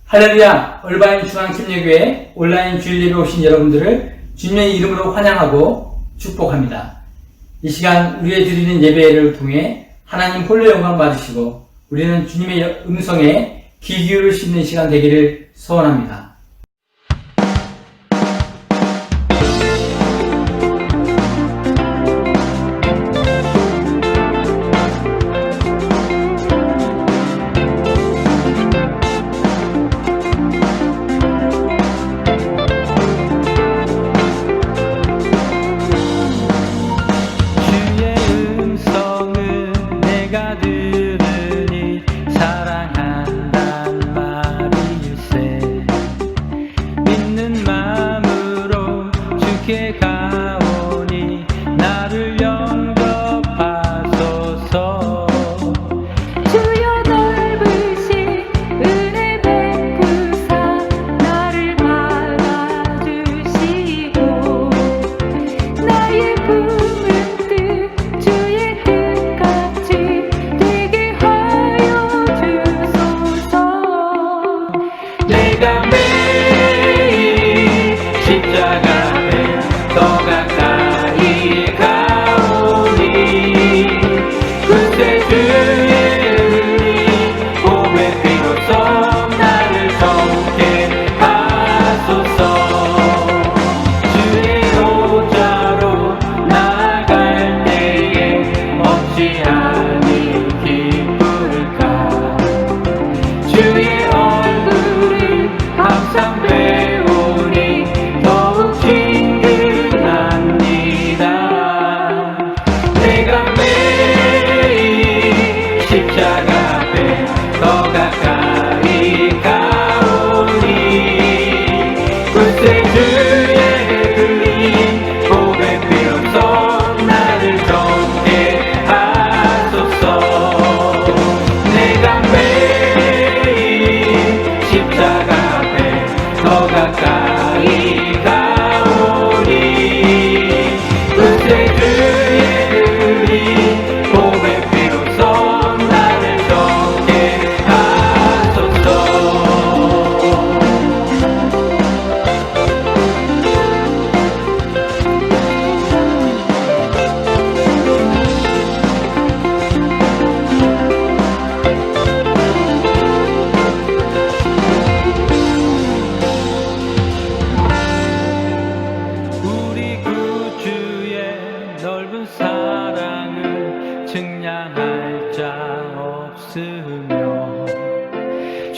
할렐루야! 얼바인 중앙침례교회 온라인 주일 예배 오신 여러분들을 주님의 이름으로 환영하고 축복합니다. 이 시간 우리의 드리는 예배를 통해 하나님 홀로 영광 받으시고 우리는 주님의 음성에 귀 기울일 수 있는 시간 되기를 소원합니다.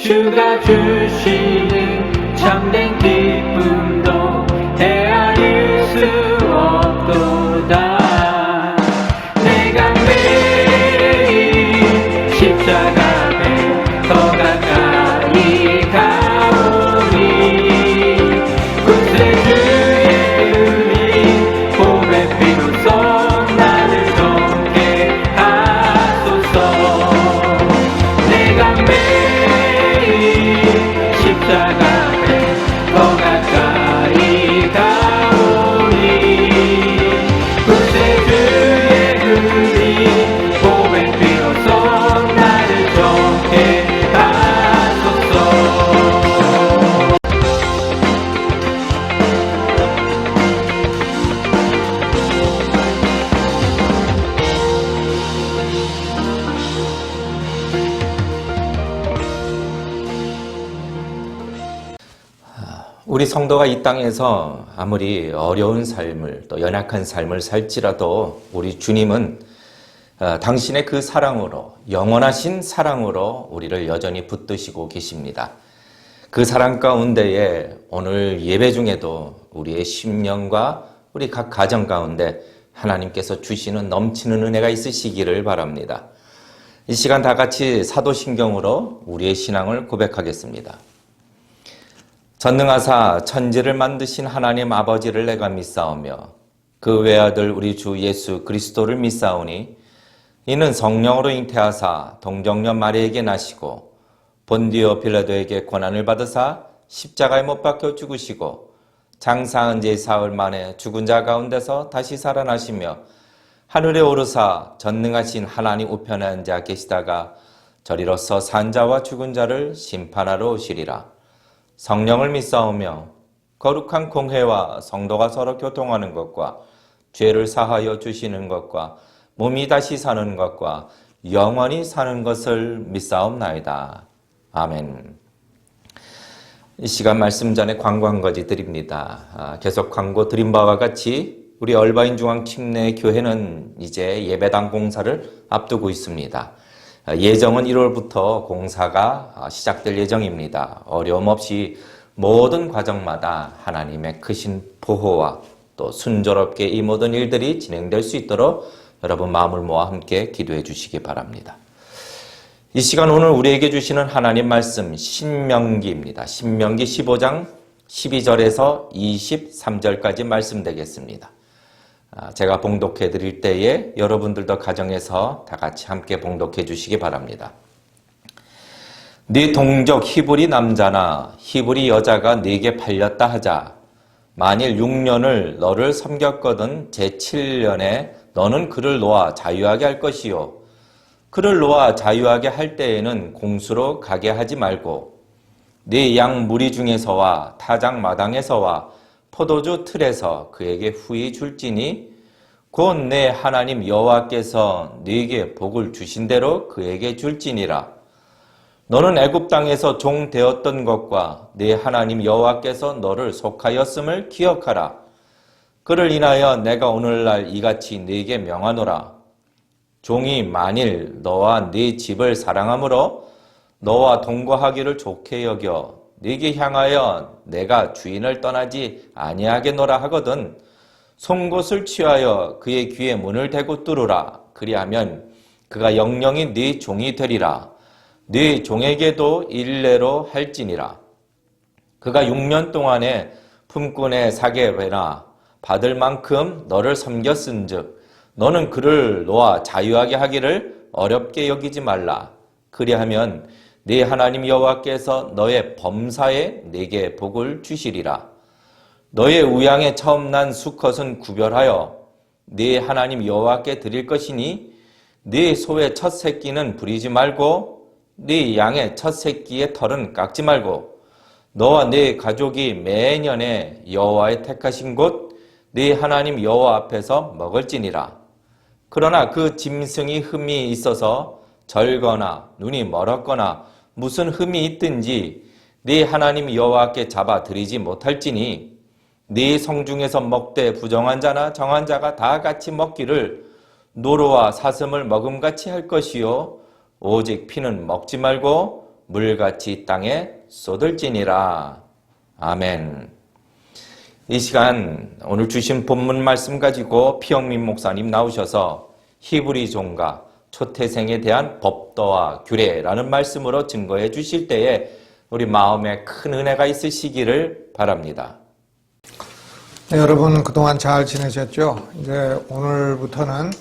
주가 주시는 참된 기쁨도 헤아릴 수 없도다. 내가 매일 십자가 앞에 더 가까이 가오니 구세주의 흘린 봄의 비로소 나를 돕게 하소서. 내가 십자가 앞에 더 가까이 가오니 구세주의 흘린 봄의 비로소 나를 돕게 하소서. 우리 성도가 이 땅에서 아무리 어려운 삶을 또 연약한 삶을 살지라도 우리 주님은 당신의 그 사랑으로 영원하신 사랑으로 우리를 여전히 붙드시고 계십니다. 그 사랑 가운데에 오늘 예배 중에도 우리의 심령과 우리 각 가정 가운데 하나님께서 주시는 넘치는 은혜가 있으시기를 바랍니다. 이 시간 다 같이 사도신경으로 우리의 신앙을 고백하겠습니다. 전능하사 천지를 만드신 하나님 아버지를 내가 믿사오며 그 외아들 우리 주 예수 그리스도를 믿사오니 이는 성령으로 잉태하사 동정녀 마리에게 나시고 본디오 빌라도에게 고난을 받으사 십자가에 못 박혀 죽으시고 장사한 지 사흘 만에 죽은 자 가운데서 다시 살아나시며 하늘에 오르사 전능하신 하나님 우편에 앉아 계시다가 저리로서 산 자와 죽은 자를 심판하러 오시리라. 성령을 믿사오며 거룩한 공회와 성도가 서로 교통하는 것과 죄를 사하여 주시는 것과 몸이 다시 사는 것과 영원히 사는 것을 믿사옵나이다. 아멘. 이 시간 말씀 전에 광고 한 가지 드립니다. 계속 광고 드린 바와 같이 우리 얼바인 중앙 침례 교회는 이제 예배당 공사를 앞두고 있습니다. 예정은 1월부터 공사가 시작될 예정입니다. 어려움 없이 모든 과정마다 하나님의 크신 보호와 또 순조롭게 이 모든 일들이 진행될 수 있도록 여러분 마음을 모아 함께 기도해 주시기 바랍니다. 이 시간 오늘 우리에게 주시는 하나님 말씀 신명기입니다. 신명기 15장 12절에서 23절까지 말씀 되겠습니다. 제가 봉독해 드릴 때에 여러분들도 가정에서 다 같이 함께 봉독해 주시기 바랍니다. 네 동족 히브리 남자나 히브리 여자가 네게 팔렸다 하자. 만일 6년을 너를 섬겼거든 제7년에 너는 그를 놓아 자유하게 할 것이요. 그를 놓아 자유하게 할 때에는 공수로 가게 하지 말고 네 양 무리 중에서와 타작 마당에서와 포도주 틀에서 그에게 후히 줄지니 곧 내 하나님 여호와께서 네게 복을 주신 대로 그에게 줄지니라. 너는 애굽 땅에서 종 되었던 것과 네 하나님 여호와께서 너를 속하였음을 기억하라. 그를 인하여 내가 오늘날 이같이 네게 명하노라. 종이 만일 너와 네 집을 사랑하므로 너와 동거하기를 좋게 여겨 네게 향하여 내가 주인을 떠나지 아니하겠노라 하거든 송곳을 취하여 그의 귀에 문을 대고 뚫으라. 그리하면 그가 영영이 네 종이 되리라. 네 종에게도 일례로 할지니라. 그가 6년 동안에 품꾼의 사계배나 받을 만큼 너를 섬겼은즉 너는 그를 놓아 자유하게 하기를 어렵게 여기지 말라. 그리하면 네 하나님 여호와께서 너의 범사에 네게 복을 주시리라. 너의 우양에 처음 난 수컷은 구별하여 네 하나님 여호와께 드릴 것이니 네 소의 첫 새끼는 부리지 말고 네 양의 첫 새끼의 털은 깎지 말고 너와 네 가족이 매년에 여호와의 택하신 곳 네 하나님 여호와 앞에서 먹을지니라. 그러나 그 짐승이 흠이 있어서 절거나 눈이 멀었거나 무슨 흠이 있든지 네 하나님 여호와께 잡아 드리지 못할지니 네 성중에서 먹되 부정한 자나 정한 자가 다 같이 먹기를 노루와 사슴을 먹음같이 할 것이요 오직 피는 먹지 말고 물같이 땅에 쏟을지니라. 아멘. 이 시간 오늘 주신 본문 말씀 가지고 피영민 목사님 나오셔서 히브리 종과 초태생에 대한 법도와 규례라는 말씀으로 증거해 주실 때에 우리 마음에 큰 은혜가 있으시기를 바랍니다. 네, 여러분 그동안 잘 지내셨죠? 이제 오늘부터는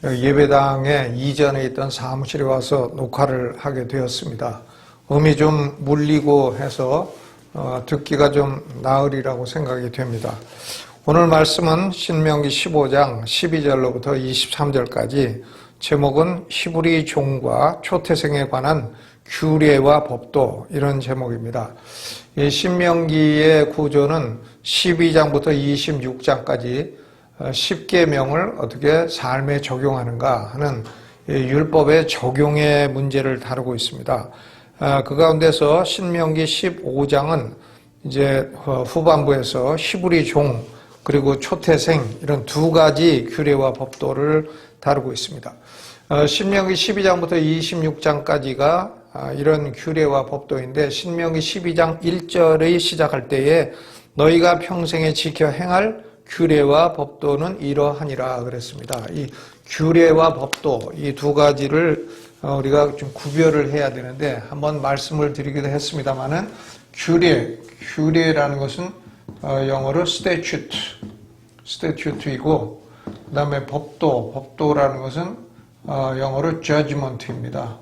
예배당에 이전에 있던 사무실에 와서 녹화를 하게 되었습니다. 음이 좀 물리고 해서 듣기가 좀 나으리라고 생각이 됩니다. 오늘 말씀은 신명기 15장 12절로부터 23절까지 제목은 히브리 종과 초태생에 관한 규례와 법도 이런 제목입니다. 이 신명기의 구조는 12장부터 26장까지 10계명을 어떻게 삶에 적용하는가 하는 율법의 적용의 문제를 다루고 있습니다. 그 가운데서 신명기 15장은 이제 후반부에서 히브리 종 그리고 초태생 이런 두 가지 규례와 법도를 다루고 있습니다. 신명기 12장부터 26장까지가 이런 규례와 법도인데 신명기 12장 1절의 시작할 때에 너희가 평생에 지켜 행할 규례와 법도는 이러하니라 그랬습니다. 이 규례와 법도 이 두 가지를 우리가 좀 구별을 해야 되는데 한번 말씀을 드리기도 했습니다만은 규례라는 것은 영어로 statute이고 그 다음에 법도라는 것은 영어로 judgment입니다.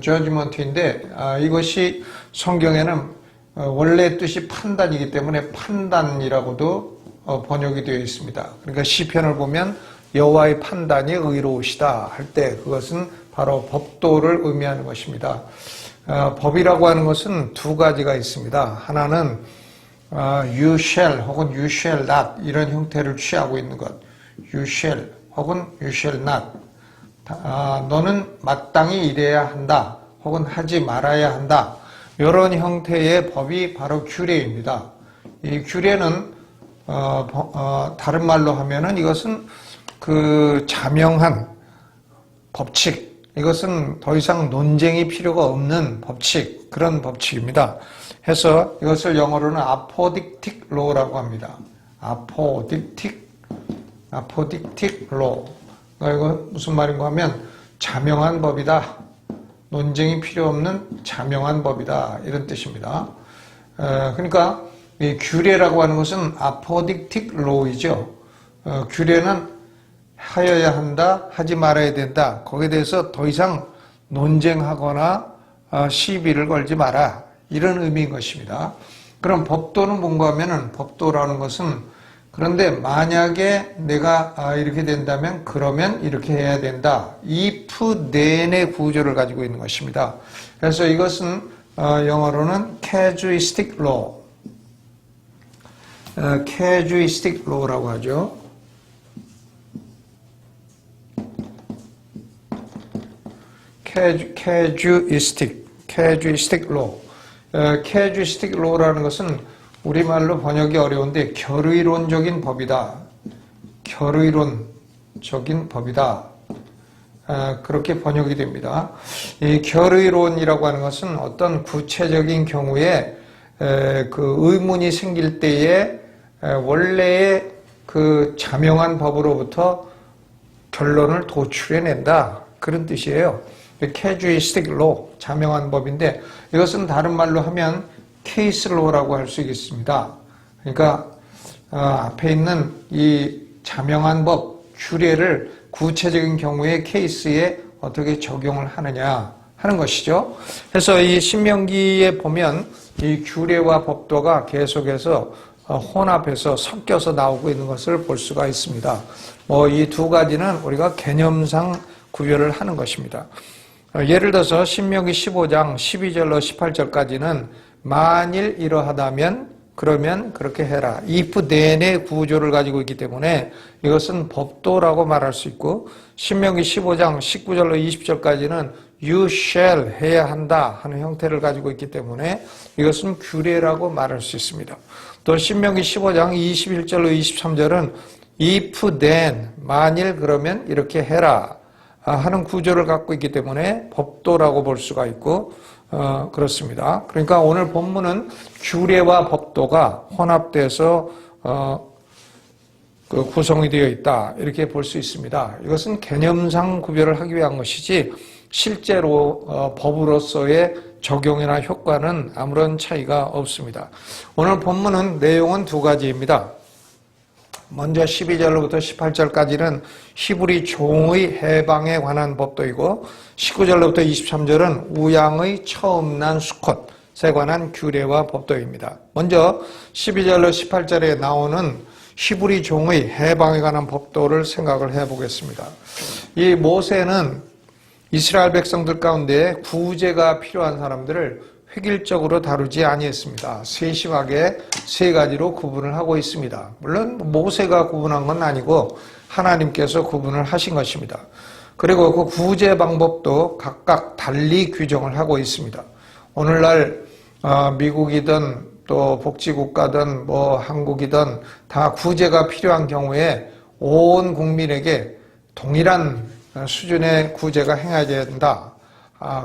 judgment인데 이것이 성경에는 원래 뜻이 판단이기 때문에 판단이라고도 번역이 되어 있습니다. 그러니까 시편을 보면 여호와의 판단이 의로우시다 할 때 그것은 바로 법도를 의미하는 것입니다. 법이라고 하는 것은 두 가지가 있습니다. 하나는 you shall 혹은 you shall not 이런 형태를 취하고 있는 것. you shall 혹은 you shall not. 너는 마땅히 이래야 한다 혹은 하지 말아야 한다. 이런 형태의 법이 바로 규례입니다. 이 규례는 다른 말로 하면은 이것은 그 자명한 법칙, 이것은 더 이상 논쟁이 필요가 없는 법칙, 그런 법칙입니다. 해서 이것을 영어로는 apodictic law라고 합니다. apodictic law. 이거 무슨 말인가 하면 자명한 법이다. 논쟁이 필요 없는 자명한 법이다. 이런 뜻입니다. 그러니까 이 규례라고 하는 것은 apodictic law이죠. 규례는 하여야 한다, 하지 말아야 된다. 거기에 대해서 더 이상 논쟁하거나 시비를 걸지 마라. 이런 의미인 것입니다. 그럼 법도는 뭔가 하면은 법도라는 것은 그런데 만약에 내가 이렇게 된다면 그러면 이렇게 해야 된다. if then의 구조를 가지고 있는 것입니다. 그래서 이것은 영어로는 casuistic law, casuistic law라고 하죠. casuistic law. casuistic law라는 것은 우리말로 번역이 어려운데 결의론적인 법이다. 결의론적인 법이다. 그렇게 번역이 됩니다. 이 결의론이라고 하는 것은 어떤 구체적인 경우에 그 의문이 생길 때에 원래의 그 자명한 법으로부터 결론을 도출해낸다. 그런 뜻이에요. casuistic law, 자명한 법인데 이것은 다른 말로 하면 case law라고 할 수 있겠습니다. 그러니까 앞에 있는 이 자명한 법, 규례를 구체적인 경우에 케이스에 어떻게 적용을 하느냐 하는 것이죠. 그래서 이 신명기에 보면 이 규례와 법도가 계속해서 혼합해서 섞여서 나오고 있는 것을 볼 수가 있습니다. 이 두 가지는 우리가 개념상 구별을 하는 것입니다. 예를 들어서 신명기 15장 12절로 18절까지는 만일 이러하다면 그러면 그렇게 해라. if then의 구조를 가지고 있기 때문에 이것은 법도라고 말할 수 있고 신명기 15장 19절로 20절까지는 you shall 해야 한다 하는 형태를 가지고 있기 때문에 이것은 규례라고 말할 수 있습니다. 또 신명기 15장 21절로 23절은 if then 만일 그러면 이렇게 해라 하는 구조를 갖고 있기 때문에 법도라고 볼 수가 있고 그렇습니다. 그러니까 오늘 본문은 규례와 법도가 혼합돼서 구성이 되어 있다 이렇게 볼 수 있습니다. 이것은 개념상 구별을 하기 위한 것이지 실제로 법으로서의 적용이나 효과는 아무런 차이가 없습니다. 오늘 본문은 내용은 두 가지입니다. 먼저 12절로부터 18절까지는 히브리 종의 해방에 관한 법도이고 19절로부터 23절은 우양의 처음 난 수컷에 관한 규례와 법도입니다. 먼저 12절로 18절에 나오는 히브리 종의 해방에 관한 법도를 생각을 해보겠습니다. 이 모세는 이스라엘 백성들 가운데 구제가 필요한 사람들을 획일적으로 다루지 아니했습니다. 세심하게 세 가지로 구분을 하고 있습니다. 물론 모세가 구분한 건 아니고 하나님께서 구분을 하신 것입니다. 그리고 그 구제 방법도 각각 달리 규정을 하고 있습니다. 오늘날 미국이든 또 복지국가든 한국이든 다 구제가 필요한 경우에 온 국민에게 동일한 수준의 구제가 행해져야 된다.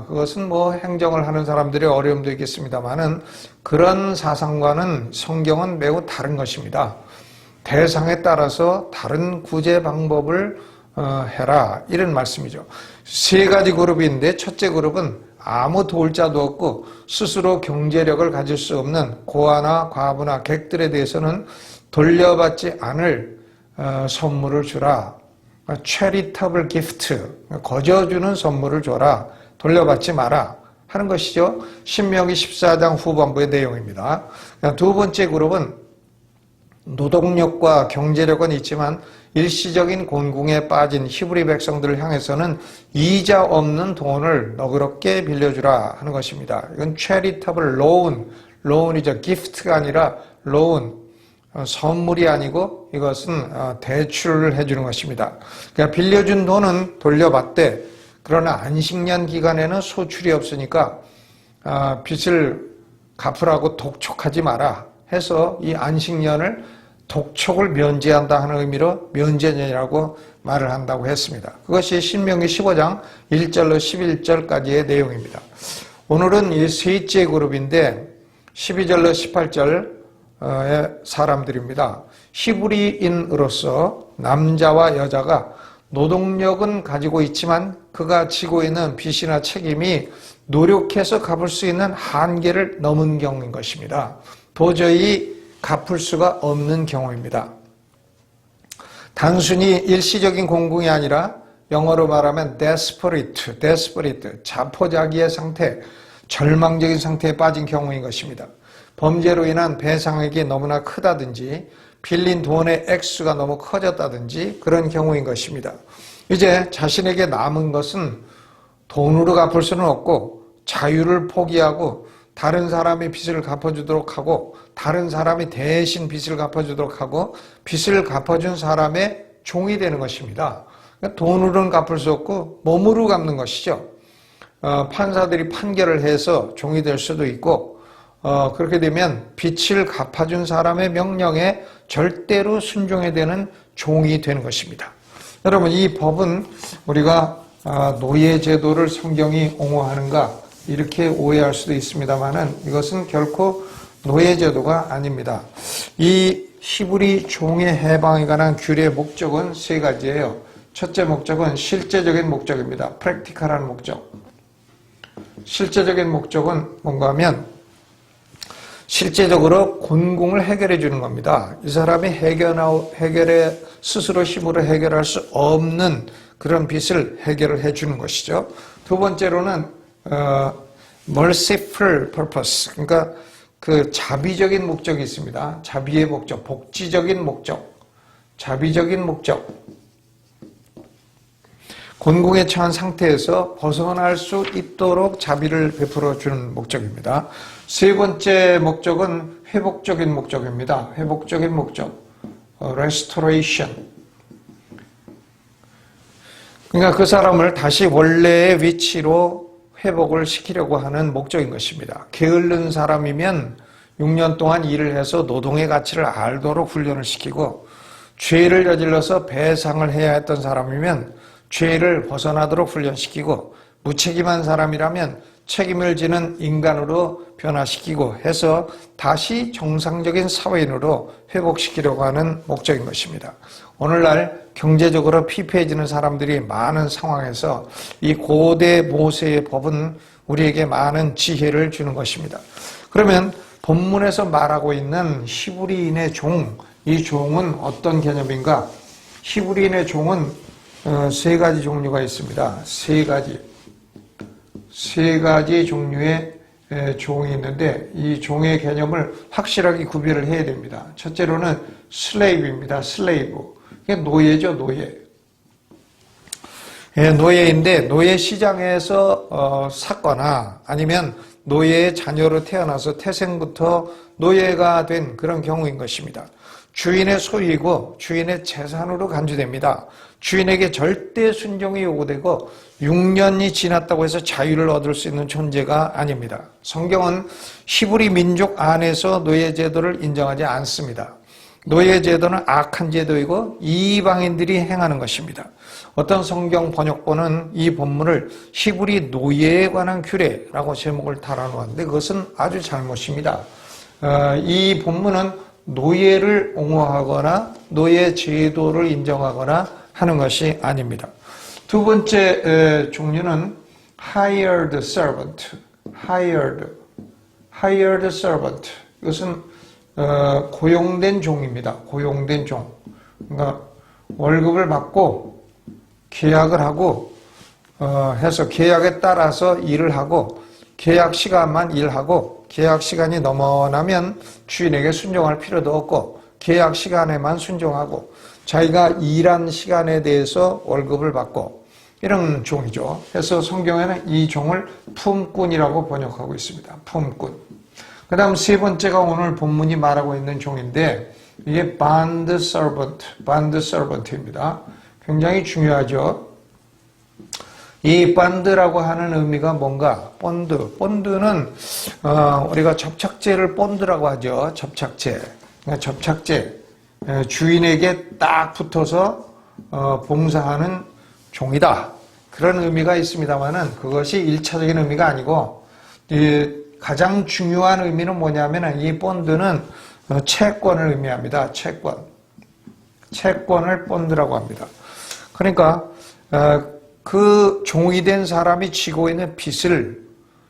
그것은 행정을 하는 사람들의 어려움도 있겠습니다만은 그런 사상과는 성경은 매우 다른 것입니다. 대상에 따라서 다른 구제 방법을 해라 이런 말씀이죠. 세 가지 그룹이 있는데 첫째 그룹은 아무 도울 자도 없고 스스로 경제력을 가질 수 없는 고아나 과부나 객들에 대해서는 돌려받지 않을 선물을 주라. charitable gift, 거저주는 선물을 줘라. 돌려받지 마라 하는 것이죠. 신명기 14장 후반부의 내용입니다. 두 번째 그룹은 노동력과 경제력은 있지만 일시적인 곤궁에 빠진 히브리 백성들을 향해서는 이자 없는 돈을 너그럽게 빌려주라 하는 것입니다. 이건 charitable loan이죠. gift가 아니라 loan, 선물이 아니고 이것은 대출을 해주는 것입니다. 그러니까 빌려준 돈은 돌려받되 그러나 안식년 기간에는 소출이 없으니까 빚을 갚으라고 독촉하지 마라 해서 이 안식년을 독촉을 면제한다 하는 의미로 면제년이라고 말을 한다고 했습니다. 그것이 신명기 15장 1절로 11절까지의 내용입니다. 오늘은 이 셋째 그룹인데 12절로 18절의 사람들입니다. 히브리인으로서 남자와 여자가 노동력은 가지고 있지만 그가 지고 있는 빚이나 책임이 노력해서 갚을 수 있는 한계를 넘은 경우인 것입니다. 도저히 갚을 수가 없는 경우입니다. 단순히 일시적인 공궁이 아니라 영어로 말하면 desperate, 자포자기의 상태, 절망적인 상태에 빠진 경우인 것입니다. 범죄로 인한 배상액이 너무나 크다든지 빌린 돈의 액수가 너무 커졌다든지 그런 경우인 것입니다. 이제 자신에게 남은 것은 돈으로 갚을 수는 없고 자유를 포기하고 다른 사람이 빚을 갚아주도록 하고 다른 사람이 대신 빚을 갚아주도록 하고 빚을 갚아준 사람의 종이 되는 것입니다. 그러니까 돈으로는 갚을 수 없고 몸으로 갚는 것이죠. 판사들이 판결을 해서 종이 될 수도 있고 그렇게 되면 빚을 갚아준 사람의 명령에 절대로 순종해야 되는 종이 되는 것입니다. 여러분, 이 법은 우리가 노예제도를 성경이 옹호하는가 이렇게 오해할 수도 있습니다만은 이것은 결코 노예제도가 아닙니다. 이 히브리 종의 해방에 관한 규례의 목적은 세 가지예요. 첫째 목적은 실제적인 목적입니다. 프랙티컬한 목적. 실제적인 목적은 뭔가 하면 실제적으로 곤궁을 해결해 주는 겁니다. 이 사람이 스스로 힘으로 해결할 수 없는 그런 빚을 해결을 해 주는 것이죠. 두 번째로는 merciful purpose, 그러니까 그 자비적인 목적이 있습니다. 자비의 목적, 복지적인 목적, 자비적인 목적. 곤궁에 처한 상태에서 벗어날 수 있도록 자비를 베풀어 주는 목적입니다. 세 번째 목적은 회복적인 목적입니다. 회복적인 목적, restoration. 그러니까 그 사람을 다시 원래의 위치로 회복을 시키려고 하는 목적인 것입니다. 게으른 사람이면 6년 동안 일을 해서 노동의 가치를 알도록 훈련을 시키고 죄를 저질러서 배상을 해야 했던 사람이면 죄를 벗어나도록 훈련시키고 무책임한 사람이라면 책임을 지는 인간으로 변화시키고 해서 다시 정상적인 사회인으로 회복시키려고 하는 목적인 것입니다. 오늘날 경제적으로 피폐해지는 사람들이 많은 상황에서 이 고대 모세의 법은 우리에게 많은 지혜를 주는 것입니다. 그러면 본문에서 말하고 있는 히브리인의 종, 이 종은 어떤 개념인가? 히브리인의 종은 세 가지 종류가 있습니다. 세 가지 종류의 종이 있는데 이 종의 개념을 확실하게 구별을 해야 됩니다. 첫째로는 슬레이브입니다. 슬레이브. 이게 노예죠, 노예. 노예인데 노예 시장에서 샀거나 아니면 노예의 자녀로 태어나서 태생부터 노예가 된 그런 경우인 것입니다. 주인의 소유이고 주인의 재산으로 간주됩니다. 주인에게 절대 순종이 요구되고 6년이 지났다고 해서 자유를 얻을 수 있는 존재가 아닙니다. 성경은 히브리 민족 안에서 노예제도를 인정하지 않습니다. 노예제도는 악한 제도이고 이방인들이 행하는 것입니다. 어떤 성경 번역본은 이 본문을 히브리 노예에 관한 규례라고 제목을 달아놓았는데 그것은 아주 잘못입니다. 이 본문은 노예를 옹호하거나 노예 제도를 인정하거나 하는 것이 아닙니다. 두 번째 종류는 hired servant. 이것은 고용된 종입니다. 고용된 종. 그러니까 월급을 받고 계약을 하고 해서 계약에 따라서 일을 하고 계약 시간만 일하고 계약 시간이 넘어나면 주인에게 순종할 필요도 없고 계약 시간에만 순종하고 자기가 일한 시간에 대해서 월급을 받고 이런 종이죠. 그래서 성경에는 이 종을 품꾼이라고 번역하고 있습니다. 품꾼. 그 다음 세 번째가 오늘 본문이 말하고 있는 종인데 이게 bond servant입니다. 굉장히 중요하죠. 이 bond라고 하는 의미가 뭔가? 본드는 우리가 접착제를 본드라고 하죠. 접착제. 그러니까 접착제. 주인에게 딱 붙어서 봉사하는 종이다. 그런 의미가 있습니다만은 그것이 1차적인 의미가 아니고 가장 중요한 의미는 뭐냐면 이 본드는 채권을 의미합니다. 채권을 본드라고 합니다. 그러니까 그 종이 된 사람이 지고 있는 빚을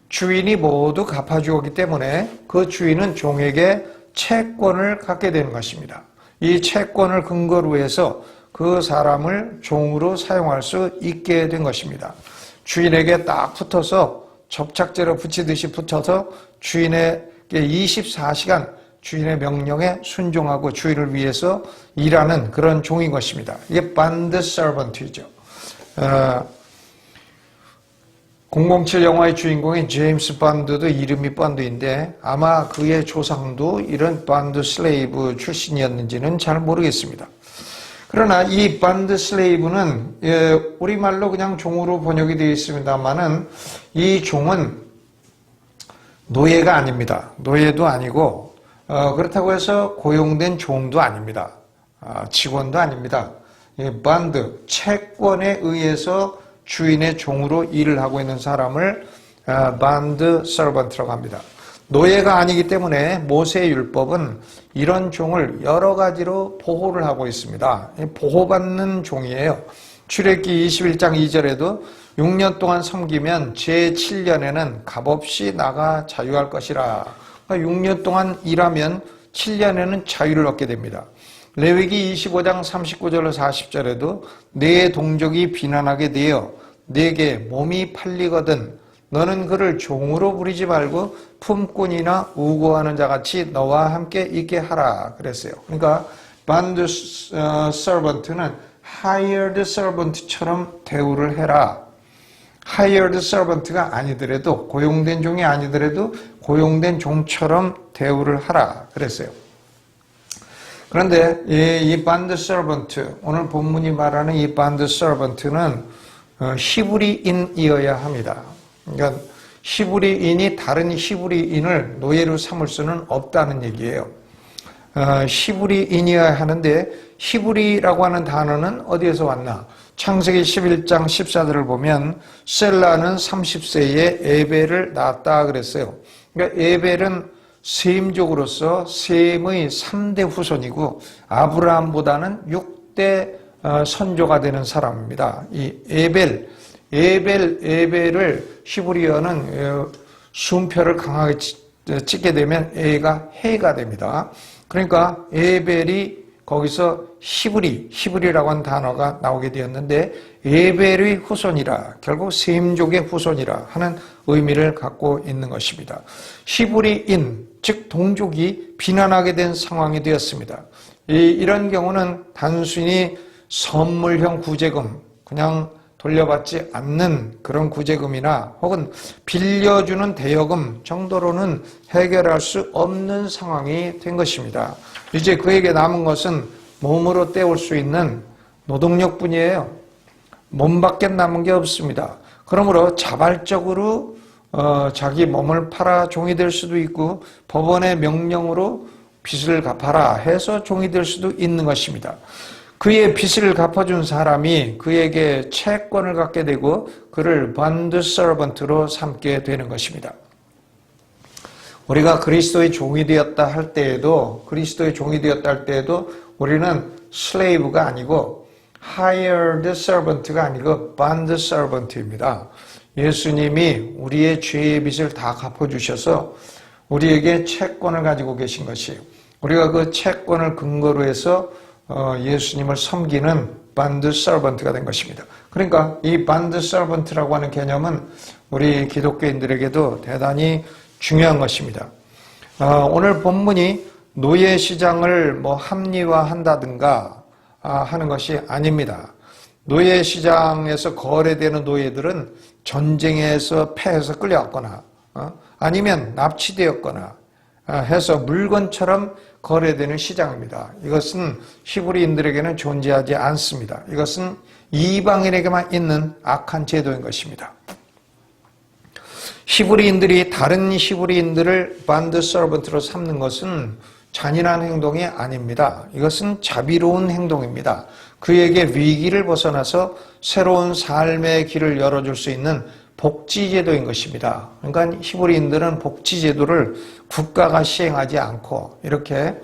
주인이 모두 갚아주었기 때문에 그 주인은 종에게 채권을 갖게 되는 것입니다. 이 채권을 근거로 해서 그 사람을 종으로 사용할 수 있게 된 것입니다. 주인에게 딱 붙어서 접착제로 붙이듯이 붙어서 주인에게 24시간 주인의 명령에 순종하고 주인을 위해서 일하는 그런 종인 것입니다. 이게 bond servant이죠. 007 영화의 주인공인 제임스 본드도 이름이 본드인데 아마 그의 조상도 이런 본드 슬레이브 출신이었는지는 잘 모르겠습니다. 그러나 이 본드 슬레이브는 우리말로 그냥 종으로 번역이 되어 있습니다만은 이 종은 노예가 아닙니다. 노예도 아니고 그렇다고 해서 고용된 종도 아닙니다. 직원도 아닙니다. 본드, 채권에 의해서 주인의 종으로 일을 하고 있는 사람을 bond servant라고 합니다. 노예가 아니기 때문에 모세의 율법은 이런 종을 여러 가지로 보호를 하고 있습니다. 보호받는 종이에요. 출애굽기 21장 2절에도 6년 동안 섬기면 제7년에는 값없이 나가 자유할 것이라. 그러니까 6년 동안 일하면 7년에는 자유를 얻게 됩니다. 레위기 25장 39절로 40절에도 내 동족이 비난하게 되어 내게 몸이 팔리거든 너는 그를 종으로 부리지 말고 품꾼이나 우고하는 자같이 너와 함께 있게 하라 그랬어요. 그러니까 bond servant는 hired servant처럼 대우를 해라. hired servant가 아니더라도 고용된 종이 아니더라도 고용된 종처럼 대우를 하라 그랬어요. 그런데 이 bond servant, 오늘 본문이 말하는 이 bond servant는 히브리인이어야 합니다. 그러니까 히브리인이 다른 히브리인을 노예로 삼을 수는 없다는 얘기예요. 히브리인이어야 하는데 히브리라고 하는 단어는 어디에서 왔나? 창세기 11장 14절을 보면 셀라는 30세에 에벨을 낳았다 그랬어요. 그러니까 에벨은 셈족으로서 셈의 3대 후손이고 아브라함보다는 6대 선조가 되는 사람입니다. 이 에벨을 히브리어는 숨표를 강하게 찍게 되면 A가 해가 됩니다. 그러니까 에벨이 거기서 히브리라고 하는 단어가 나오게 되었는데 에벨의 후손이라, 결국 셈족의 후손이라 하는 의미를 갖고 있는 것입니다. 히브리인, 즉 동족이 비난하게 된 상황이 되었습니다. 이런 경우는 단순히 선물형 구제금, 그냥 돌려받지 않는 그런 구제금이나 혹은 빌려주는 대여금 정도로는 해결할 수 없는 상황이 된 것입니다. 이제 그에게 남은 것은 몸으로 때울 수 있는 노동력뿐이에요. 몸밖에 남은 게 없습니다. 그러므로 자발적으로 자기 몸을 팔아 종이 될 수도 있고 법원의 명령으로 빚을 갚아라 해서 종이 될 수도 있는 것입니다. 그의 빚을 갚아준 사람이 그에게 채권을 갖게 되고 그를 bond servant로 삼게 되는 것입니다. 우리가 그리스도의 종이 되었다 할 때에도 우리는 slave가 아니고 hired servant가 아니고 bond servant입니다. 예수님이 우리의 죄의 빚을 다 갚아주셔서 우리에게 채권을 가지고 계신 것이에요. 우리가 그 채권을 근거로 해서 예수님을 섬기는 bond servant가 된 것입니다. 그러니까 이 bond servant라고 하는 개념은 우리 기독교인들에게도 대단히 중요한 것입니다. 오늘 본문이 노예 시장을 합리화한다든가 하는 것이 아닙니다. 노예 시장에서 거래되는 노예들은 전쟁에서 패해서 끌려왔거나 아니면 납치되었거나 해서 물건처럼 거래되는 시장입니다. 이것은 히브리인들에게는 존재하지 않습니다. 이것은 이방인에게만 있는 악한 제도인 것입니다. 히브리인들이 다른 히브리인들을 반드 서번트로 삼는 것은 잔인한 행동이 아닙니다. 이것은 자비로운 행동입니다. 그에게 위기를 벗어나서 새로운 삶의 길을 열어줄 수 있는 복지제도인 것입니다. 그러니까 히브리인들은 복지제도를 국가가 시행하지 않고 이렇게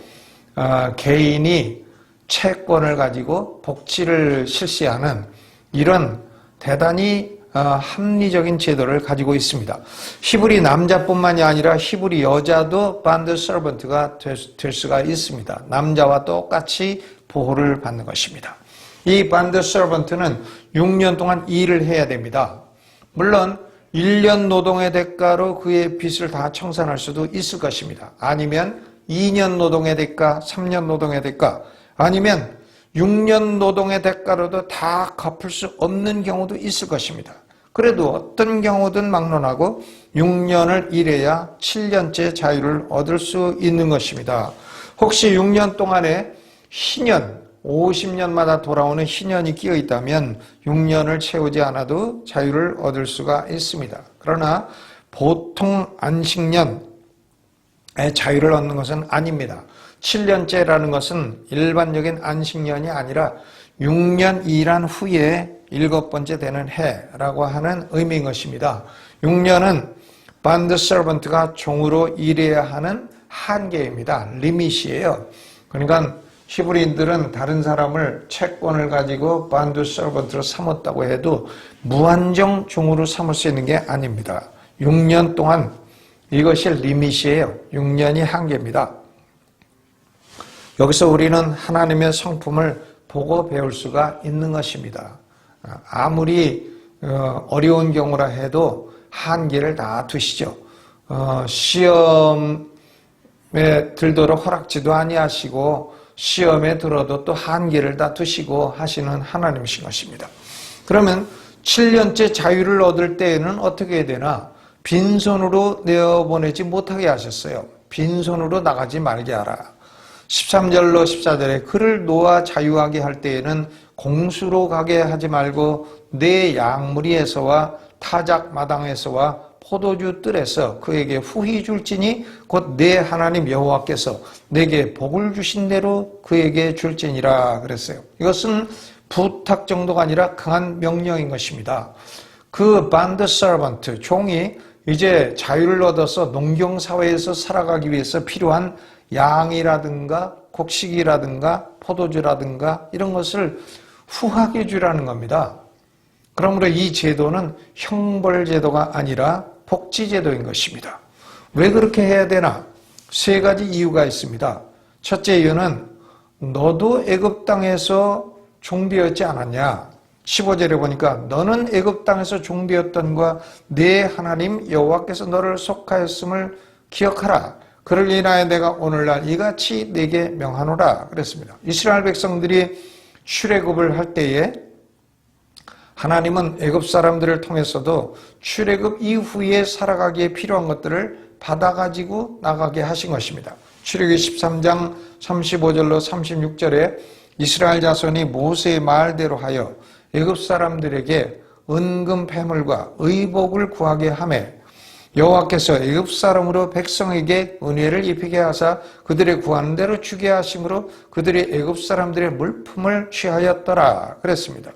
개인이 채권을 가지고 복지를 실시하는 이런 대단히 합리적인 제도를 가지고 있습니다. 히브리 남자뿐만이 아니라 히브리 여자도 반드 서번트가 될 수가 있습니다. 남자와 똑같이 보호를 받는 것입니다. 이 반드 서번트는 6년 동안 일을 해야 됩니다. 물론 1년 노동의 대가로 그의 빚을 다 청산할 수도 있을 것입니다. 아니면 2년 노동의 대가, 3년 노동의 대가, 아니면 6년 노동의 대가로도 다 갚을 수 없는 경우도 있을 것입니다. 그래도 어떤 경우든 막론하고 6년을 일해야 7년째 자유를 얻을 수 있는 것입니다. 혹시 6년 동안에 희년, 50년마다 돌아오는 희년이 끼어 있다면 6년을 채우지 않아도 자유를 얻을 수가 있습니다. 그러나 보통 안식년에 자유를 얻는 것은 아닙니다. 7년째라는 것은 일반적인 안식년이 아니라 6년 일한 후에 7번째 되는 해라고 하는 의미인 것입니다. 6년은 반드 서번트가 종으로 일해야 하는 한계입니다. 리밋이에요. 그러니까 히브리인들은 다른 사람을 채권을 가지고 반드 서번트로 삼았다고 해도 무한정 종으로 삼을 수 있는 게 아닙니다. 6년 동안 이것이 리밋이에요. 6년이 한계입니다. 여기서 우리는 하나님의 성품을 보고 배울 수가 있는 것입니다. 아무리 어려운 경우라 해도 한계를 다 두시죠. 시험에 들도록 허락지도 아니하시고 시험에 들어도 또 한계를 다 두시고 하시는 하나님이신 것입니다. 그러면 7년째 자유를 얻을 때에는 어떻게 해야 되나? 빈손으로 내어보내지 못하게 하셨어요. 빈손으로 나가지 말게 하라. 13절로 14절에 그를 놓아 자유하게 할 때에는 공수로 가게 하지 말고 내 양무리에서와 타작 마당에서와 포도주 뜰에서 그에게 후히 줄지니 곧 내 하나님 여호와께서 내게 복을 주신 대로 그에게 줄지니라 그랬어요. 이것은 부탁 정도가 아니라 강한 명령인 것입니다. 그 반드 서번트 종이 이제 자유를 얻어서 농경사회에서 살아가기 위해서 필요한 양이라든가 곡식이라든가 포도주라든가 이런 것을 후하게 주라는 겁니다. 그러므로 이 제도는 형벌제도가 아니라 복지제도인 것입니다. 왜 그렇게 해야 되나? 세 가지 이유가 있습니다. 첫째 이유는 너도 애굽 땅에서 종되었지 않았냐? 15절에 보니까 너는 애굽 땅에서 종되었던과 내 하나님 여호와께서 너를 속하였음을 기억하라. 그를 인하여 내가 오늘날 이같이 내게 명하노라 그랬습니다. 이스라엘 백성들이 출애굽을 할 때에 하나님은 애굽 사람들을 통해서도 출애굽 이후에 살아가기에 필요한 것들을 받아가지고 나가게 하신 것입니다. 출애굽기 13장 35절로 36절에 이스라엘 자손이 모세의 말대로 하여 애굽 사람들에게 은금 패물과 의복을 구하게 하매 여호와께서 애굽 사람으로 백성에게 은혜를 입히게 하사 그들의 구하는 대로 주게 하심으로 그들이 애굽 사람들의 물품을 취하였더라 그랬습니다.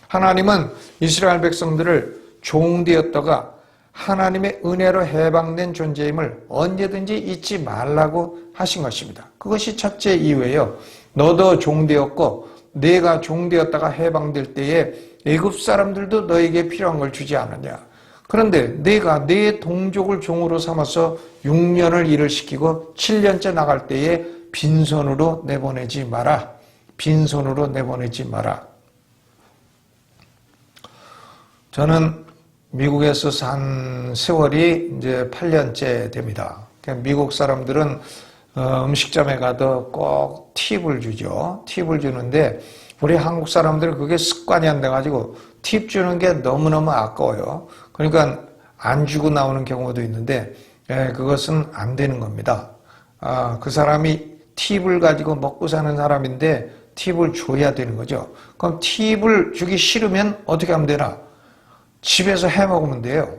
하나님은 이스라엘 백성들을 종되었다가 하나님의 은혜로 해방된 존재임을 언제든지 잊지 말라고 하신 것입니다. 그것이 첫째 이유예요. 너도 종되었고 내가 종되었다가 해방될 때에 애굽 사람들도 너에게 필요한 걸 주지 않았냐. 그런데 내가 내 동족을 종으로 삼아서 6년을 일을 시키고 7년째 나갈 때에 빈손으로 내보내지 마라. 빈손으로 내보내지 마라. 저는 미국에서 산 세월이 이제 8년째 됩니다. 미국 사람들은 음식점에 가도 꼭 팁을 주죠. 팁을 주는데 우리 한국 사람들은 그게 습관이 안 돼가지고 팁 주는 게 너무너무 아까워요. 그러니까 안 주고 나오는 경우도 있는데 그것은 안 되는 겁니다. 그 사람이 팁을 가지고 먹고 사는 사람인데 팁을 줘야 되는 거죠. 그럼 팁을 주기 싫으면 어떻게 하면 되나? 집에서 해 먹으면 돼요.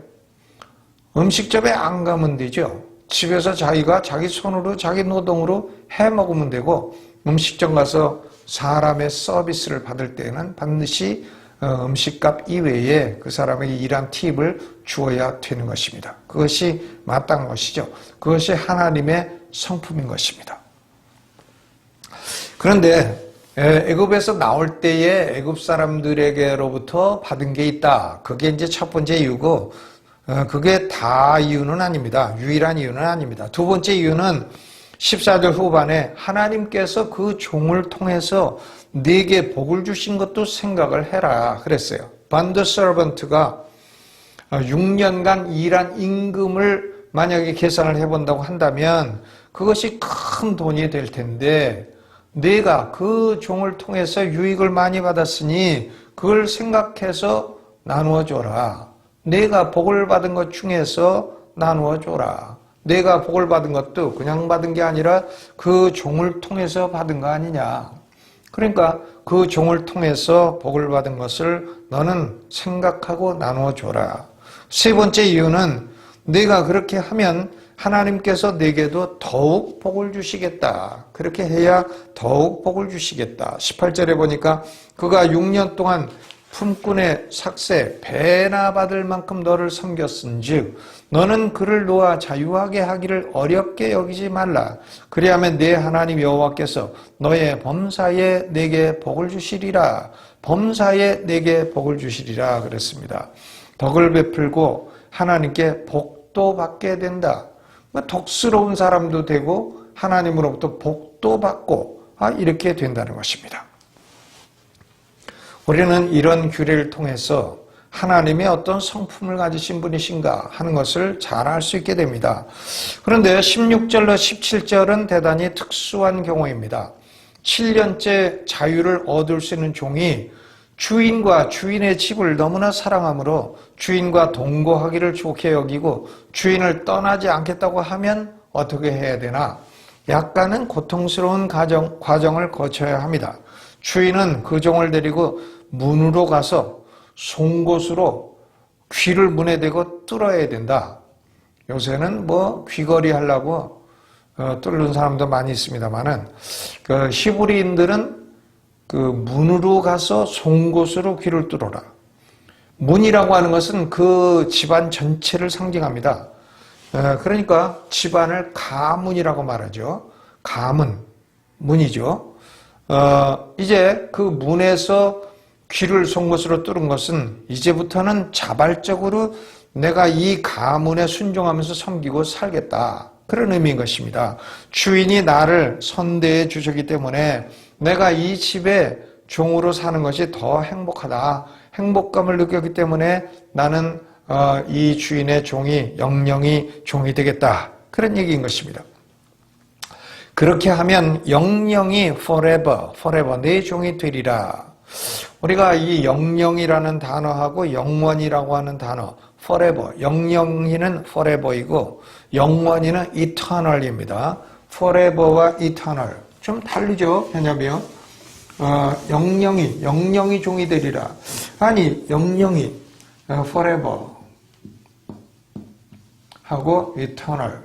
음식점에 안 가면 되죠. 집에서 자기가 자기 손으로 자기 노동으로 해 먹으면 되고, 음식점 가서 사람의 서비스를 받을 때는 반드시 음식값 이외에 그 사람에게 일한 팁을 주어야 되는 것입니다. 그것이 마땅한 것이죠. 그것이 하나님의 성품인 것입니다. 그런데 애굽에서 나올 때에 애굽 사람들에게로부터 받은 게 있다. 그게 이제 첫 번째 이유고, 그게 다 이유는 아닙니다. 유일한 이유는 아닙니다. 두 번째 이유는 14절 후반에 하나님께서 그 종을 통해서 네게 복을 주신 것도 생각을 해라 그랬어요. 반드 서번트가 6년간 일한 임금을 만약에 계산을 해본다고 한다면 그것이 큰 돈이 될 텐데, 네가 그 종을 통해서 유익을 많이 받았으니 그걸 생각해서 나누어 줘라. 내가 복을 받은 것 중에서 나누어 줘라. 내가 복을 받은 것도 그냥 받은 게 아니라 그 종을 통해서 받은 거 아니냐. 그러니까 그 종을 통해서 복을 받은 것을 너는 생각하고 나누어 줘라. 세 번째 이유는 네가 그렇게 하면 하나님께서 네게도 더욱 복을 주시겠다. 그렇게 해야 더욱 복을 주시겠다. 18절에 보니까 그가 6년 동안 품꾼의 삭세 배나 받을 만큼 너를 섬겼은즉 너는 그를 놓아 자유하게 하기를 어렵게 여기지 말라. 그리하면 내 하나님 여호와께서 너의 범사에 내게 복을 주시리라. 범사에 내게 복을 주시리라 그랬습니다. 덕을 베풀고 하나님께 복도 받게 된다. 덕스러운 사람도 되고 하나님으로부터 복도 받고 이렇게 된다는 것입니다. 우리는 이런 규례를 통해서 하나님의 어떤 성품을 가지신 분이신가 하는 것을 잘 알 수 있게 됩니다. 그런데 16절로 17절은 대단히 특수한 경우입니다. 7년째 자유를 얻을 수 있는 종이 주인과 주인의 집을 너무나 사랑하므로 주인과 동거하기를 좋게 여기고 주인을 떠나지 않겠다고 하면 어떻게 해야 되나? 약간은 고통스러운 과정을 거쳐야 합니다. 주인은 그 종을 데리고 문으로 가서 송곳으로 귀를 문에 대고 뚫어야 된다. 요새는 귀걸이 하려고 뚫는 사람도 많이 있습니다만은 그 히브리인들은 그 문으로 가서 송곳으로 귀를 뚫어라. 문이라고 하는 것은 그 집안 전체를 상징합니다. 그러니까 집안을 가문이라고 말하죠. 가문, 문이죠. 이제 그 문에서 귀를 송곳으로 뚫은 것은 이제부터는 자발적으로 내가 이 가문에 순종하면서 섬기고 살겠다. 그런 의미인 것입니다. 주인이 나를 선대해 주셨기 때문에 내가 이 집에 종으로 사는 것이 더 행복하다. 행복감을 느꼈기 때문에 나는 이 주인의 종이 영영이 종이 되겠다. 그런 얘기인 것입니다. 그렇게 하면 영영이 forever 내 종이 되리라. 우리가 이 영영이라는 단어하고 영원이라고 하는 단어 forever, 영영이는 forever이고 영원이는 eternal입니다. forever와 eternal 좀 다르죠, 개념이요. 영영이 종이 되리라. 아니, 영영이 forever 하고 eternal.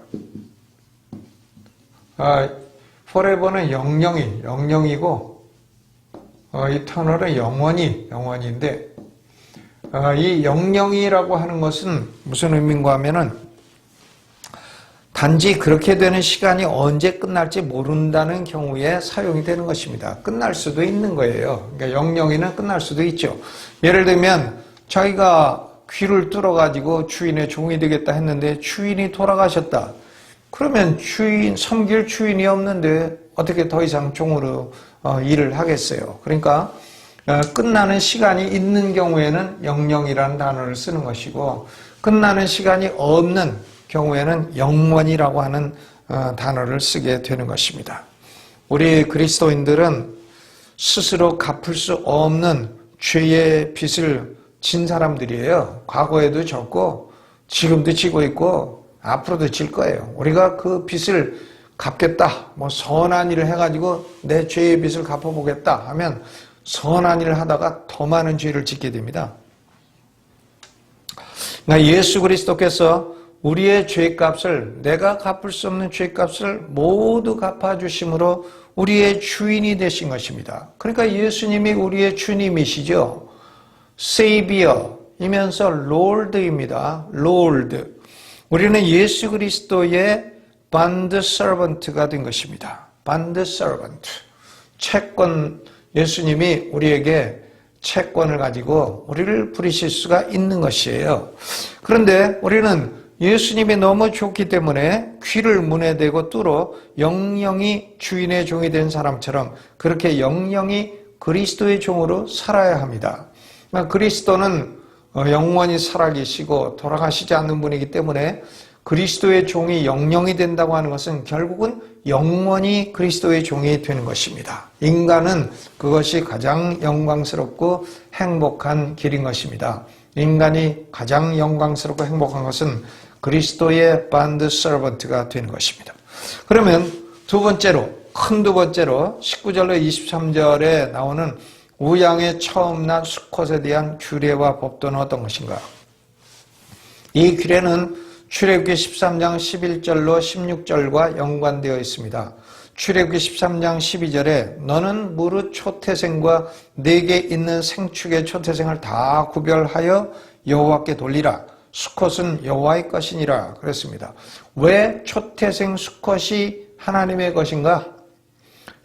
forever는 영영이고 eternal은 영원인데 이 영영이라고 하는 것은 무슨 의미인가 하면은 단지 그렇게 되는 시간이 언제 끝날지 모른다는 경우에 사용이 되는 것입니다. 끝날 수도 있는 거예요. 그러니까 영영이는 끝날 수도 있죠. 예를 들면 자기가 귀를 뚫어가지고 주인의 종이 되겠다 했는데 주인이 돌아가셨다. 그러면 섬길 주인이 없는데 어떻게 더 이상 종으로 일을 하겠어요. 그러니까 끝나는 시간이 있는 경우에는 영영이라는 단어를 쓰는 것이고 끝나는 시간이 없는 경우에는 영원이라고 하는 단어를 쓰게 되는 것입니다. 우리 그리스도인들은 스스로 갚을 수 없는 죄의 빚을 진 사람들이에요. 과거에도 졌고 지금도 지고 있고 앞으로도 질 거예요. 우리가 그 빚을 갚겠다, 선한 일을 해가지고 내 죄의 빚을 갚아보겠다 하면 선한 일을 하다가 더 많은 죄를 짓게 됩니다. 그러니까 예수 그리스도께서 우리의 죄값을, 내가 갚을 수 없는 죄값을 모두 갚아주심으로 우리의 주인이 되신 것입니다. 그러니까 예수님이 우리의 주님이시죠. Savior이면서 Lord입니다. Lord. 우리는 예수 그리스도의 bond servant가 된 것입니다. bond servant. 채권, 예수님이 우리에게 채권을 가지고 우리를 부리실 수가 있는 것이에요. 그런데 우리는 예수님이 너무 좋기 때문에 귀를 문에 대고 뚫어 영영이 주인의 종이 된 사람처럼 그렇게 영영이 그리스도의 종으로 살아야 합니다. 그리스도는 영원히 살아계시고 돌아가시지 않는 분이기 때문에 그리스도의 종이 영영이 된다고 하는 것은 결국은 영원히 그리스도의 종이 되는 것입니다. 인간은 그것이 가장 영광스럽고 행복한 길인 것입니다. 인간이 가장 영광스럽고 행복한 것은 그리스도의 bond servant가 되는 것입니다. 그러면 두 번째로, 큰 두 번째로 19절로 23절에 나오는 우양의 처음 난 수컷에 대한 규례와 법도는 어떤 것인가? 이 규례는 출애굽기 13장 11절로 16절과 연관되어 있습니다. 출애굽기 13장 12절에 너는 무릇 초태생과 내게 있는 생축의 초태생을 다 구별하여 여호와께 돌리라. 수컷은 여호와의 것이니라 그랬습니다. 왜 초태생 수컷이 하나님의 것인가?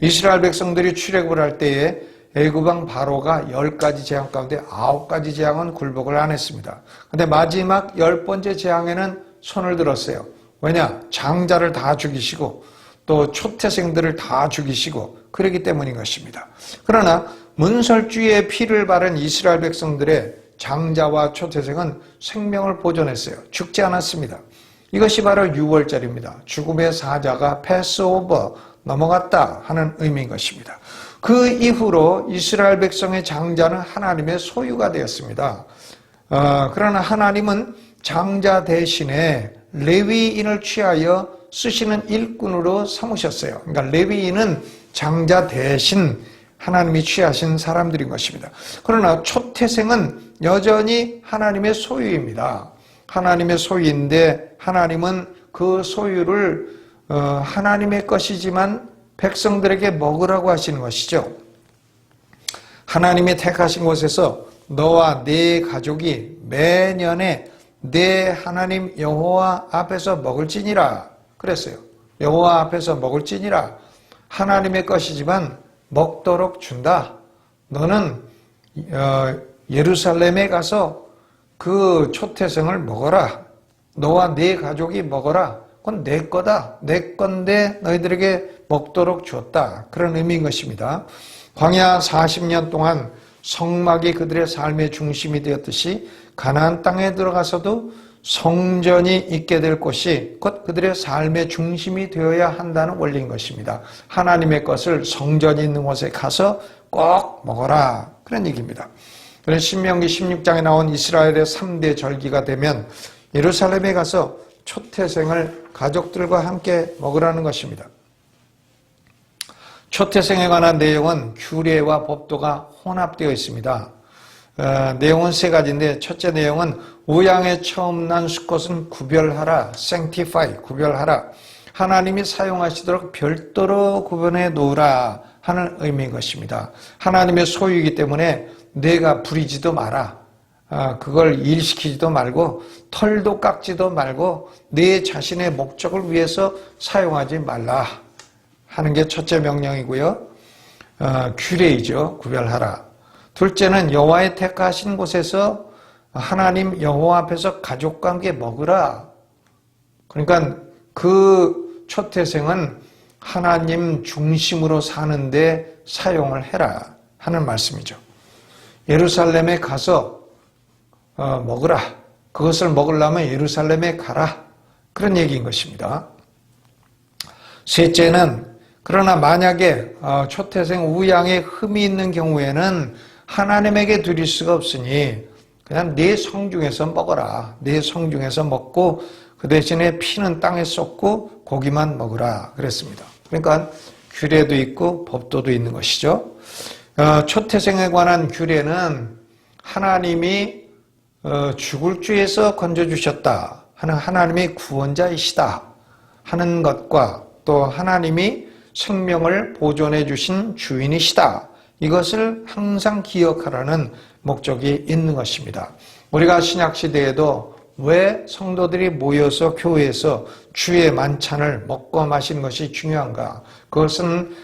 이스라엘 백성들이 출애굽을 할 때에 애굽왕 바로가 10가지 재앙 가운데 9가지 재앙은 굴복을 안 했습니다. 그런데 마지막 10번째 재앙에는 손을 들었어요. 왜냐? 장자를 다 죽이시고 또 초태생들을 다 죽이시고 그러기 때문인 것입니다. 그러나 문설주의 피를 바른 이스라엘 백성들의 장자와 초태생은 생명을 보존했어요. 죽지 않았습니다. 이것이 바로 6월절입니다. 죽음의 사자가 패스오버, 넘어갔다 하는 의미인 것입니다. 그 이후로 이스라엘 백성의 장자는 하나님의 소유가 되었습니다. 그러나 하나님은 장자 대신에 레위인을 취하여 쓰시는 일꾼으로 삼으셨어요. 그러니까 레위인은 장자 대신 하나님이 취하신 사람들인 것입니다. 그러나 초태생은 여전히 하나님의 소유입니다. 하나님의 소유인데 하나님은 그 소유를 하나님의 것이지만 백성들에게 먹으라고 하시는 것이죠. 하나님이 택하신 곳에서 너와 네 가족이 매년에 내 하나님 여호와 앞에서 먹을지니라 그랬어요. 여호와 앞에서 먹을지니라. 하나님의 것이지만 먹도록 준다. 너는 예루살렘에 가서 그 초태생을 먹어라. 너와 네 가족이 먹어라. 그건 내 거다. 내 건데 너희들에게 먹도록 줬다. 그런 의미인 것입니다. 광야 40년 동안 성막이 그들의 삶의 중심이 되었듯이 가나안 땅에 들어가서도 성전이 있게 될 곳이 곧 그들의 삶의 중심이 되어야 한다는 원리인 것입니다. 하나님의 것을 성전이 있는 곳에 가서 꼭 먹어라. 그런 얘기입니다. 그래서 신명기 16장에 나온 이스라엘의 3대 절기가 되면 예루살렘에 가서 초태생을 가족들과 함께 먹으라는 것입니다. 초태생에 관한 내용은 규례와 법도가 혼합되어 있습니다. 내용은 세 가지인데 첫째 내용은 우양의 처음 난 수컷은 구별하라, sanctify, 구별하라. 하나님이 사용하시도록 별도로 구분해 놓으라 하는 의미인 것입니다. 하나님의 소유이기 때문에 내가 부리지도 마라. 그걸 일시키지도 말고 털도 깎지도 말고 내 자신의 목적을 위해서 사용하지 말라 하는 게 첫째 명령이고요. 규례이죠. 구별하라. 둘째는 여호와의 택하신 곳에서 하나님 여호와 앞에서 가족과 함께 먹으라. 그러니까 그 초태생은 하나님 중심으로 사는데 사용을 해라 하는 말씀이죠. 예루살렘에 가서 먹으라. 그것을 먹으려면 예루살렘에 가라. 그런 얘기인 것입니다. 셋째는 그러나 만약에 초태생 우양에 흠이 있는 경우에는 하나님에게 드릴 수가 없으니 그냥 네 성중에서 먹어라. 네 성중에서 먹고 그 대신에 피는 땅에 쏟고 고기만 먹으라 그랬습니다. 그러니까 규례도 있고 법도도 있는 것이죠. 초태생에 관한 규례는 하나님이 죽을 죄에서 건져주셨다 하는 하나님이 구원자이시다 하는 것과 또 하나님이 생명을 보존해 주신 주인이시다. 이것을 항상 기억하라는 목적이 있는 것입니다. 우리가 신약시대에도 왜 성도들이 모여서 교회에서 주의 만찬을 먹고 마시는 것이 중요한가? 그것은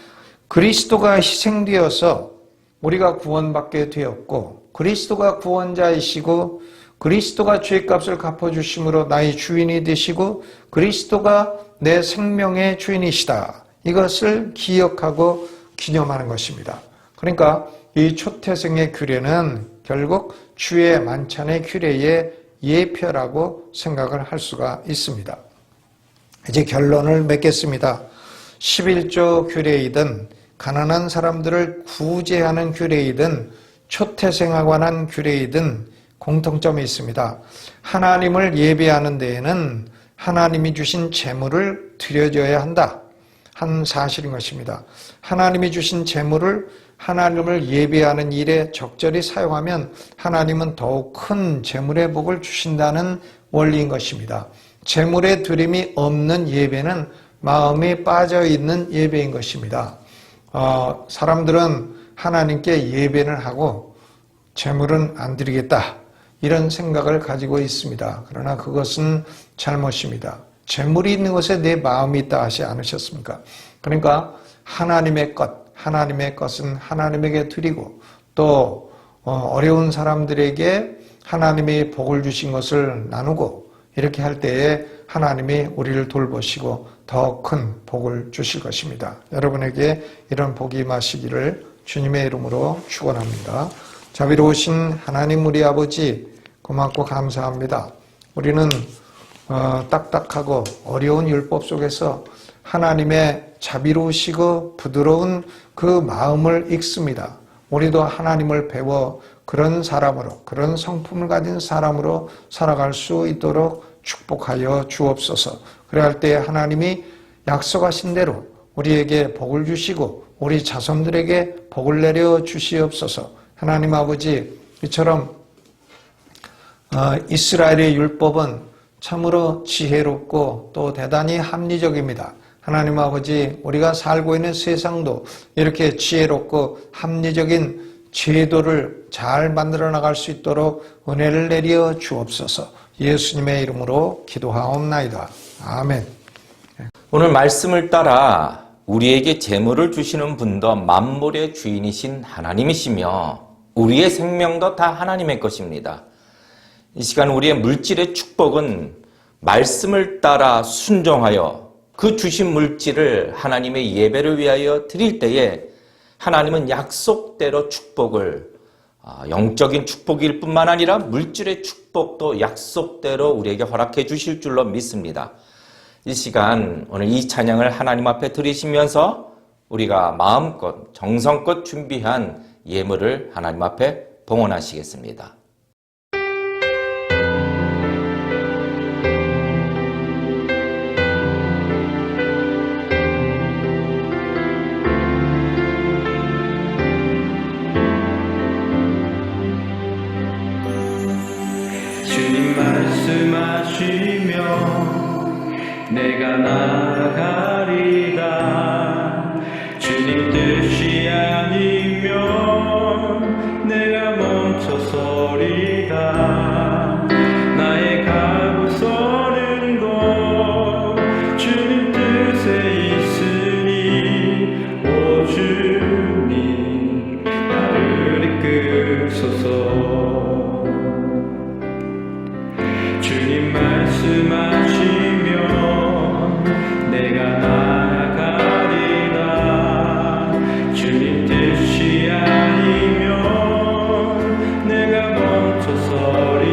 그리스도가 희생되어서 우리가 구원받게 되었고 그리스도가 구원자이시고 그리스도가 죄값을 갚아주심으로 나의 주인이 되시고 그리스도가 내 생명의 주인이시다. 이것을 기억하고 기념하는 것입니다. 그러니까 이 초태생의 규례는 결국 주의 만찬의 규례의 예표라고 생각을 할 수가 있습니다. 이제 결론을 맺겠습니다. 11조 규례이든 가난한 사람들을 구제하는 규례이든 초태생에 관한 규례이든 공통점이 있습니다. 하나님을 예배하는 데에는 하나님이 주신 재물을 드려줘야 한다. 한 사실인 것입니다. 하나님이 주신 재물을 하나님을 예배하는 일에 적절히 사용하면 하나님은 더욱 큰 재물의 복을 주신다는 원리인 것입니다. 재물의 드림이 없는 예배는 마음이 빠져있는 예배인 것입니다. 사람들은 하나님께 예배를 하고 재물은 안 드리겠다 이런 생각을 가지고 있습니다. 그러나 그것은 잘못입니다. 재물이 있는 것에 내 마음이 있다 하지 않으셨습니까? 그러니까 하나님의 것은 하나님에게 드리고 또 어려운 사람들에게 하나님이 복을 주신 것을 나누고 이렇게 할 때에 하나님이 우리를 돌보시고 더 큰 복을 주실 것입니다. 여러분에게 이런 복이 임하시기를 주님의 이름으로 축원합니다. 자비로우신 하나님 우리 아버지 고맙고 감사합니다. 우리는 딱딱하고 어려운 율법 속에서 하나님의 자비로우시고 부드러운 그 마음을 읽습니다. 우리도 하나님을 배워 그런 사람으로, 그런 성품을 가진 사람으로 살아갈 수 있도록 축복하여 주옵소서. 그래야 할 때 하나님이 약속하신 대로 우리에게 복을 주시고 우리 자손들에게 복을 내려 주시옵소서. 하나님 아버지, 이처럼 이스라엘의 율법은 참으로 지혜롭고 또 대단히 합리적입니다. 하나님 아버지, 우리가 살고 있는 세상도 이렇게 지혜롭고 합리적인 제도를 잘 만들어 나갈 수 있도록 은혜를 내려 주옵소서. 예수님의 이름으로 기도하옵나이다. 아멘. 오늘 말씀을 따라 우리에게 재물을 주시는 분도 만물의 주인이신 하나님이시며 우리의 생명도 다 하나님의 것입니다. 이 시간 우리의 물질의 축복은 말씀을 따라 순종하여 그 주신 물질을 하나님의 예배를 위하여 드릴 때에 하나님은 약속대로 축복을 영적인 축복일 뿐만 아니라 물질의 축복도 약속대로 우리에게 허락해 주실 줄로 믿습니다. 이 시간 오늘 이 찬양을 하나님 앞에 드리시면서 우리가 마음껏 정성껏 준비한 예물을 하나님 앞에 봉헌하시겠습니다. 주님 말씀하시며 내가 나아가리다. 주님 뜻이 아니면 내가 멈춰서리다. 나의 가고 서는 곳 주님 뜻에 있으니 오 주님 나를 이끄소서. 주님 말씀하시며 내가 나아가리다. 주님 뜻이 아니면 내가 멈춰서리다.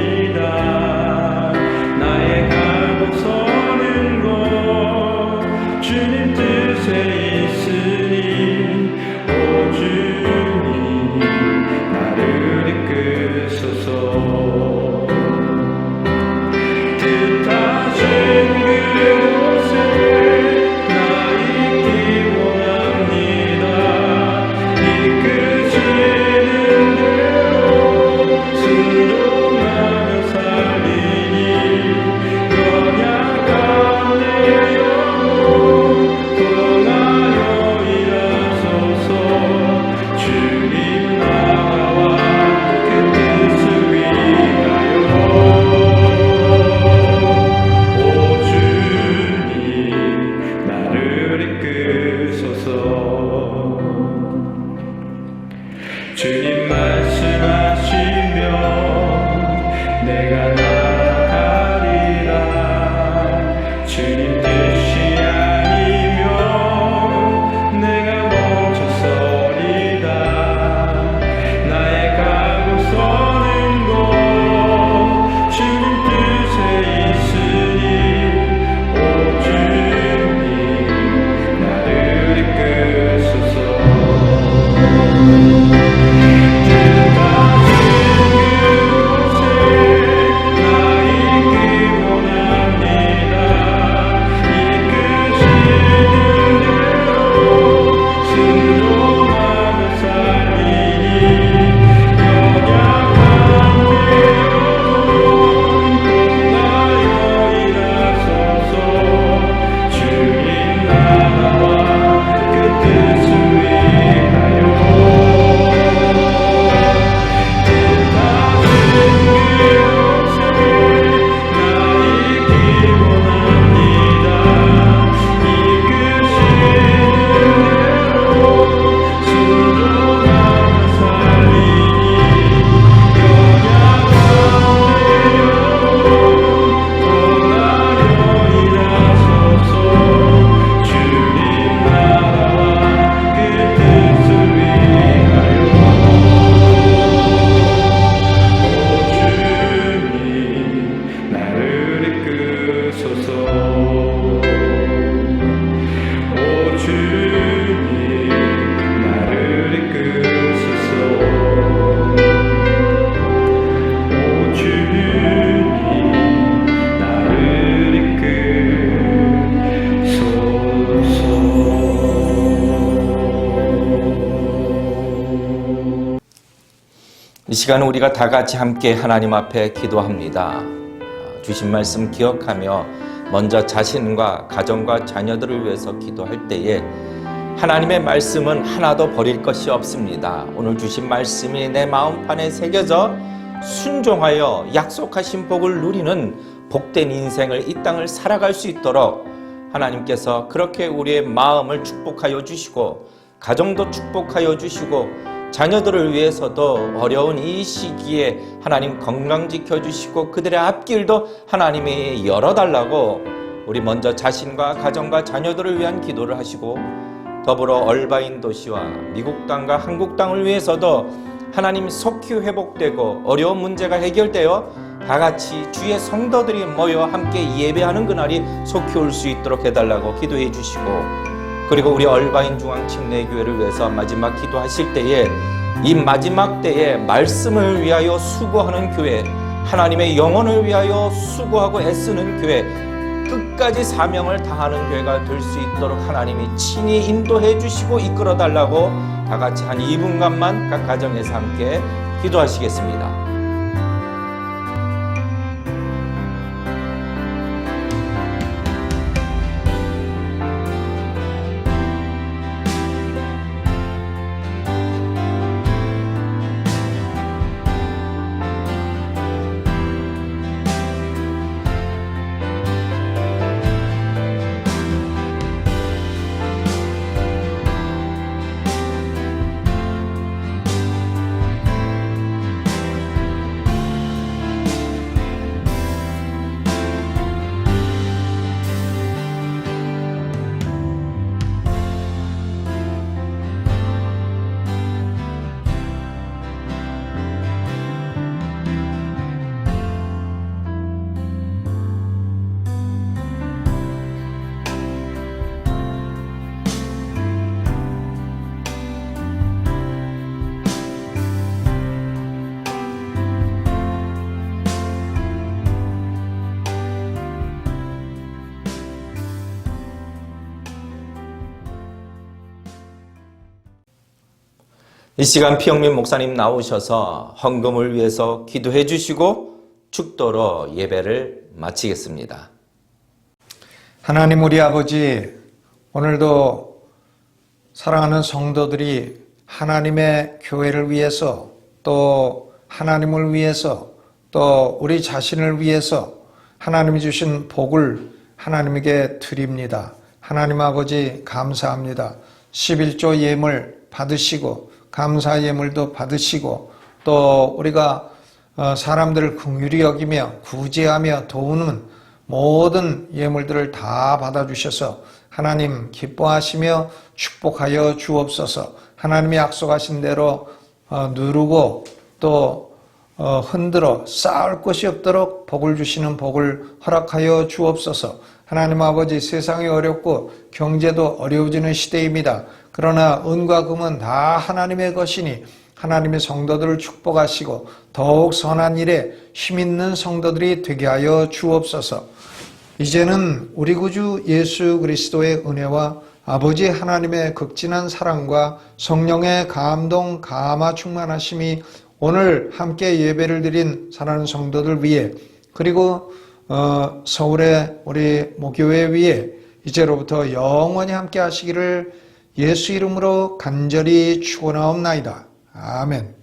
이 시간 우리가 다 같이 함께 하나님 앞에 기도합니다. 주신 말씀 기억하며 먼저 자신과 가정과 자녀들을 위해서 기도할 때에 하나님의 말씀은 하나도 버릴 것이 없습니다. 오늘 주신 말씀이 내 마음판에 새겨져 순종하여 약속하신 복을 누리는 복된 인생을 이 땅을 살아갈 수 있도록 하나님께서 그렇게 우리의 마음을 축복하여 주시고 가정도 축복하여 주시고 자녀들을 위해서도 어려운 이 시기에 하나님 건강 지켜주시고 그들의 앞길도 하나님이 열어달라고 우리 먼저 자신과 가정과 자녀들을 위한 기도를 하시고 더불어 얼바인 도시와 미국 땅과 한국 땅을 위해서도 하나님 속히 회복되고 어려운 문제가 해결되어 다 같이 주의 성도들이 모여 함께 예배하는 그날이 속히 올 수 있도록 해달라고 기도해 주시고 그리고 우리 얼바인 중앙침례교회를 위해서 마지막 기도하실 때에 이 마지막 때에 말씀을 위하여 수고하는 교회, 하나님의 영혼을 위하여 수고하고 애쓰는 교회, 끝까지 사명을 다하는 교회가 될 수 있도록 하나님이 친히 인도해 주시고 이끌어 달라고 다 같이 한 2분간만 각 가정에서 함께 기도하시겠습니다. 이 시간 피영민 목사님 나오셔서 헌금을 위해서 기도해 주시고 축도로 예배를 마치겠습니다. 하나님 우리 아버지, 오늘도 사랑하는 성도들이 하나님의 교회를 위해서 또 하나님을 위해서 또 우리 자신을 위해서 하나님이 주신 복을 하나님에게 드립니다. 하나님 아버지 감사합니다. 11조 예물 받으시고 감사 예물도 받으시고 또 우리가 사람들을 긍휼히 여기며 구제하며 도우는 모든 예물들을 다 받아주셔서 하나님 기뻐하시며 축복하여 주옵소서. 하나님이 약속하신 대로 누르고 또 흔들어 쌓을 것이 없도록 복을 주시는 복을 허락하여 주옵소서. 하나님 아버지, 세상이 어렵고 경제도 어려워지는 시대입니다. 그러나 은과 금은 다 하나님의 것이니 하나님의 성도들을 축복하시고 더욱 선한 일에 힘있는 성도들이 되게 하여 주옵소서. 이제는 우리 구주 예수 그리스도의 은혜와 아버지 하나님의 극진한 사랑과 성령의 감동, 감화 충만하심이 오늘 함께 예배를 드린 사랑하는 성도들 위해 그리고 서울의 우리 모교회 위에 이제로부터 영원히 함께 하시기를 예수 이름으로 간절히 축원하옵나이다. 아멘.